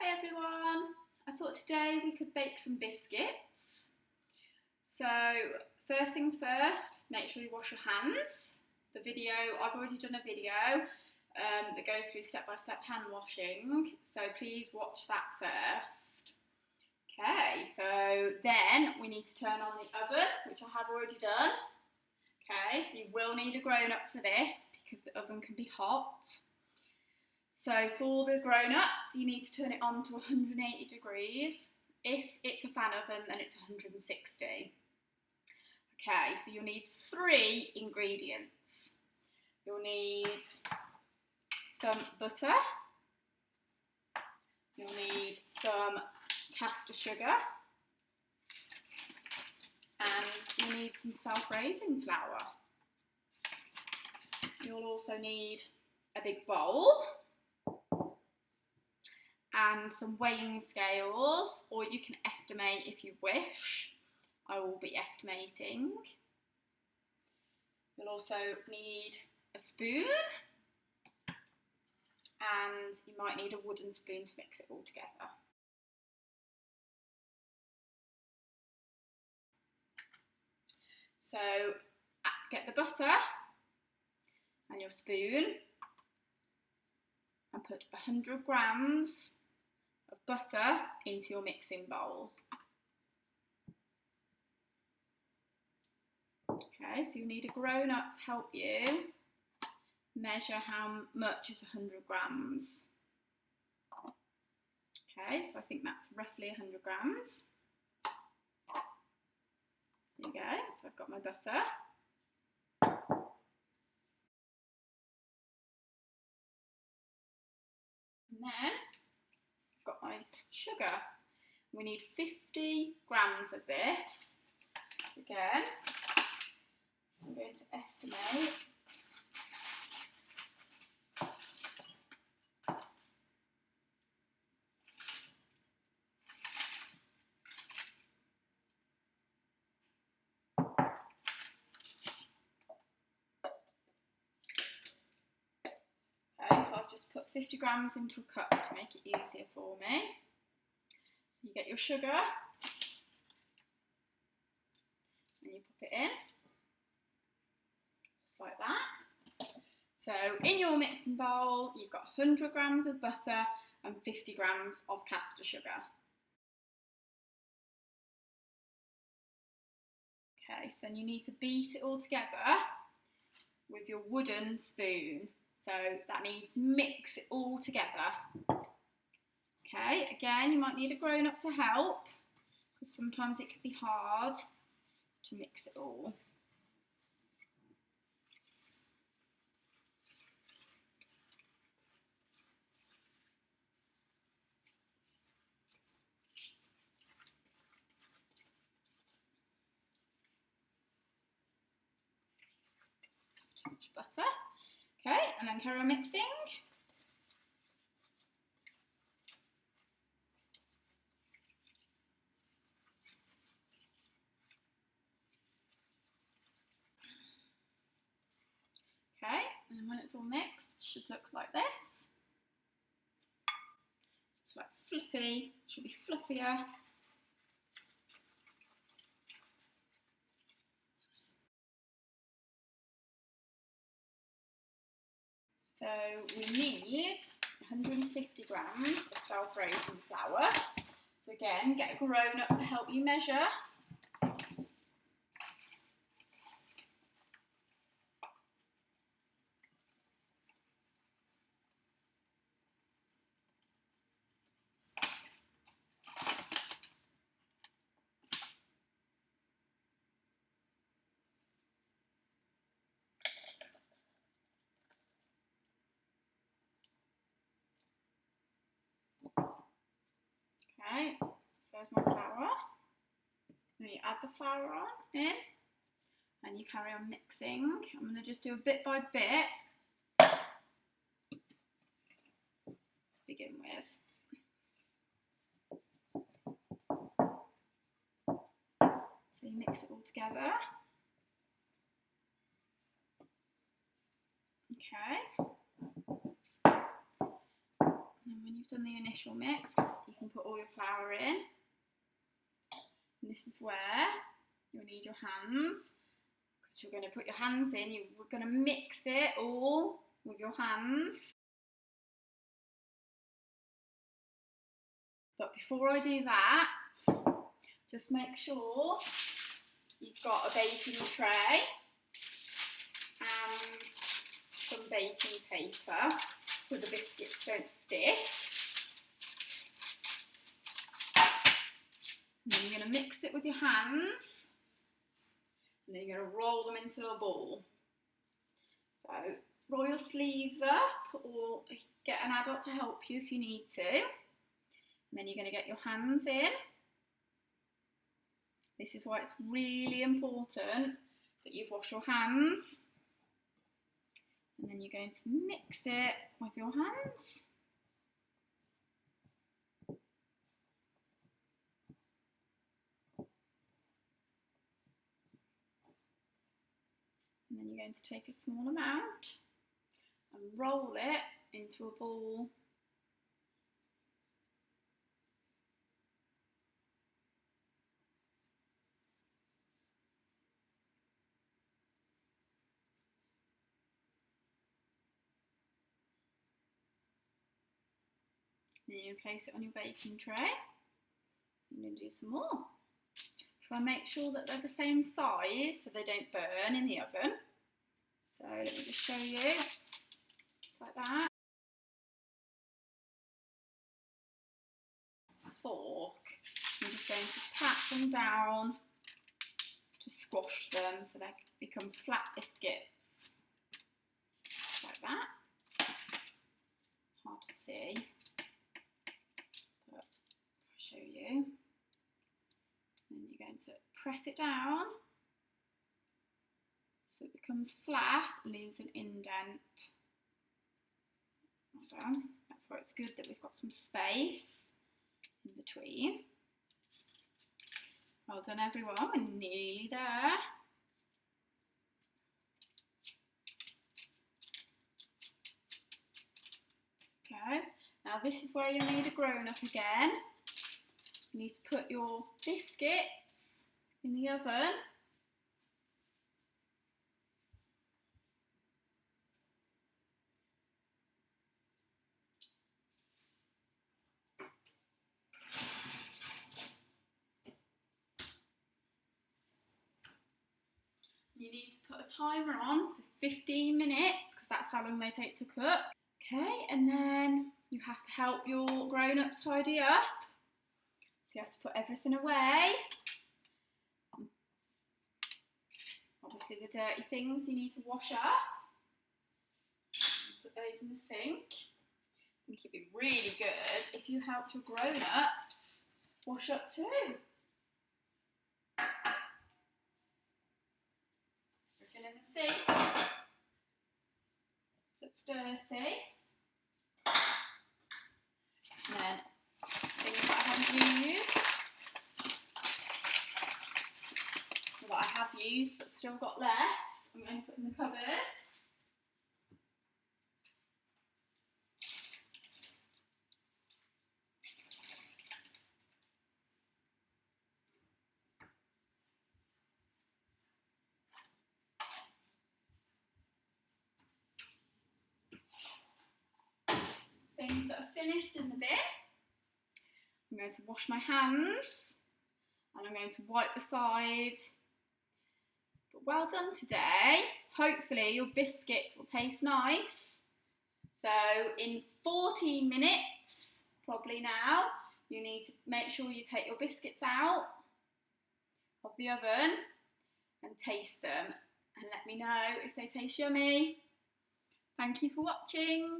Hi everyone! I thought today we could bake some biscuits. So first things first, make sure you wash your hands. I've already done a video that goes through step-by-step hand washing, so please watch that first. Okay, so then we need to turn on the oven, which I have already done. Okay, so you will need a grown-up for this because the oven can be hot. So for the grown-ups, you need to turn it on to 180 degrees. If it's a fan oven, then it's 160. Okay, so you'll need 3 ingredients. You'll need some butter. You'll need some caster sugar. And you'll need some self-raising flour. You'll also need a big bowl and some weighing scales, or you can estimate if you wish. I will be estimating. You'll also need a spoon, and you might need a wooden spoon to mix it all together. So get the butter and your spoon and put 100 grams of butter into your mixing bowl. Okay, so you need a grown-up to help you measure how much is 100 grams. Okay, so I think that's roughly 100 grams. There you go, so I've got my butter. And then I've got my sugar. We need 50 grams of this. Again, I'm going to estimate. Okay, so I've just put 50 grams into a cup to make it easier for me. So you get your sugar and you pop it in, just like that. So in your mixing bowl, you've got 100 grams of butter and 50 grams of caster sugar. Okay, so then you need to beat it all together with your wooden spoon. So that means mix it all together. Okay, again, you might need a grown-up to help because sometimes it can be hard to mix it all. Too much butter. Okay, and then carry on mixing. Okay, and then when it's all mixed, it should look like this. It's like fluffy, it should be fluffier. So we need 150 grams of self-raising flour. So again, get a grown-up to help you measure. Okay, so there's my flour. Then you add the flour in and you carry on mixing. I'm going to just do a bit by bit to begin with. So you mix it all together. Okay. And when you've done the initial mix, you can put all your flour in. And this is where you'll need your hands, because you're going to put your hands in, you're going to mix it all with your hands. But before I do that, just make sure you've got a baking tray and some baking paper so the biscuits don't stick. And then you're going to mix it with your hands, and then you're going to roll them into a ball. So roll your sleeves up, or get an adult to help you if you need to. And then you're going to get your hands in. This is why it's really important that you've washed your hands. And then you're going to mix it with your hands. And then you're going to take a small amount and roll it into a ball. Then you place it on your baking tray. You're going to do some more. Try and make sure that they're the same size so they don't burn in the oven. So let me just show you, just like that. Fork. I'm just going to pat them down to squash them so they become flat biscuits. Like that. Hard to see, but I'll show you. Then you're going to press it down so it becomes flat and leaves an indent. Well done. That's why it's good that we've got some space in between. Well done everyone, we're nearly there. Okay, now this is where you'll need a grown-up again. You need to put your biscuits in the oven. You need to put a timer on for 15 minutes because that's how long they take to cook. Okay, and then you have to help your grown-ups tidy up. So you have to put everything away. Obviously the dirty things you need to wash up. Put those in the sink. I think it'd be really good if you helped your grown-ups wash up too. Everything in the sink that's dirty. And then things that I haven't used, or that I have used but still got left, I'm going to put in the cupboard. Things that are finished in the bin. I'm going to wash my hands and I'm going to wipe the side. But well done today. Hopefully your biscuits will taste nice. So in 14 minutes, probably now, you need to make sure you take your biscuits out of the oven and taste them and let me know if they taste yummy. Thank you for watching.